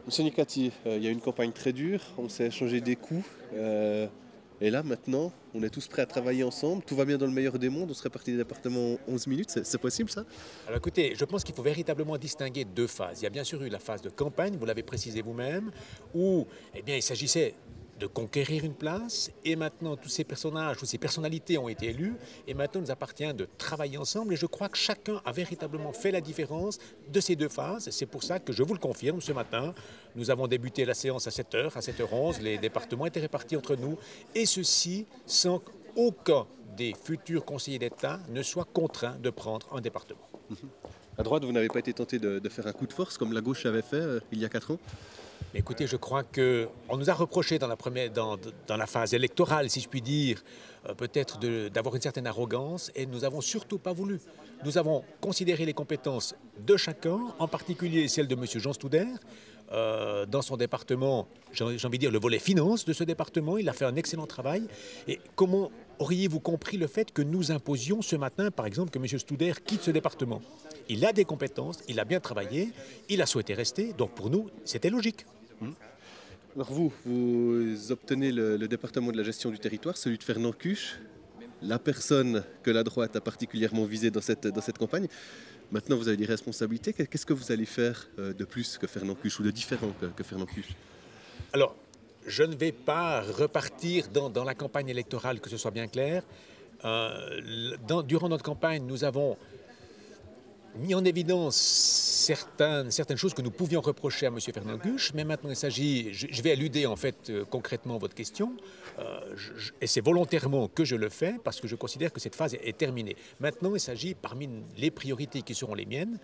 Monsieur Nicati, il y a une campagne très dure, on s'est échangé des coups. Et là, maintenant, on est tous prêts à travailler ensemble. Tout va bien dans le meilleur des mondes. On se répartit les départements en 11 minutes. C'est possible, ça? Alors écoutez, je pense qu'il faut véritablement distinguer deux phases. Il y a bien sûr eu la phase de campagne, vous l'avez précisé vous-même, où il s'agissait de conquérir une place, et maintenant tous ces personnages, toutes ces personnalités ont été élus, et maintenant il nous appartient de travailler ensemble, et je crois que chacun a véritablement fait la différence de ces deux phases. C'est pour ça que je vous le confirme, ce matin, nous avons débuté la séance à 7h, à 7h11, les départements étaient répartis entre nous, et ceci sans qu'aucun des futurs conseillers d'État ne soit contraint de prendre un département. À droite, vous n'avez pas été tenté de faire un coup de force comme la gauche avait fait il y a 4 ans? Écoutez, je crois qu'on nous a reproché dans la phase électorale, si je puis dire, peut-être d'avoir une certaine arrogance, et nous n'avons surtout pas voulu. Nous avons considéré les compétences de chacun, en particulier celle de M. Jean Stouder. Dans son département, j'ai envie de dire le volet finance de ce département, il a fait un excellent travail. Et comment auriez-vous compris le fait que nous imposions ce matin, par exemple, que M. Stouder quitte ce département? Il a des compétences, il a bien travaillé, il a souhaité rester, donc pour nous, c'était logique. Alors vous obtenez le département de la gestion du territoire, celui de Fernand Cuche, la personne que la droite a particulièrement visée dans cette campagne. Maintenant, vous avez des responsabilités. Qu'est-ce que vous allez faire de plus que Fernand Cuche ou de différent que Fernand Cuche? Alors, je ne vais pas repartir dans la campagne électorale, que ce soit bien clair. Durant notre campagne, nous avons mis en évidence certaines choses que nous pouvions reprocher à M. Fernand Cuche, mais maintenant il s'agit, je vais éluder en fait concrètement votre question, et c'est volontairement que je le fais parce que je considère que cette phase est terminée. Maintenant il s'agit, parmi les priorités qui seront les miennes,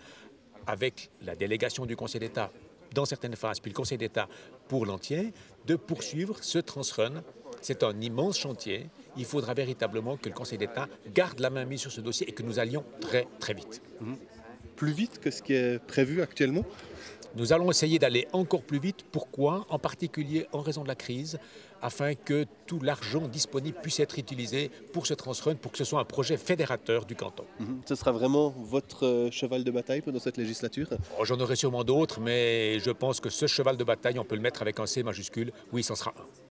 avec la délégation du Conseil d'État dans certaines phases, puis le Conseil d'État pour l'entier, de poursuivre ce transrun. C'est un immense chantier. Il faudra véritablement que le Conseil d'État garde la main mise sur ce dossier et que nous allions très très vite. Plus vite que ce qui est prévu actuellement? Nous allons essayer d'aller encore plus vite. Pourquoi? En particulier en raison de la crise, afin que tout l'argent disponible puisse être utilisé pour ce transrun, pour que ce soit un projet fédérateur du canton. Ce sera vraiment votre cheval de bataille pendant cette législature? Oh, j'en aurai sûrement d'autres, mais je pense que ce cheval de bataille, on peut le mettre avec un C majuscule. Oui, c'en sera un.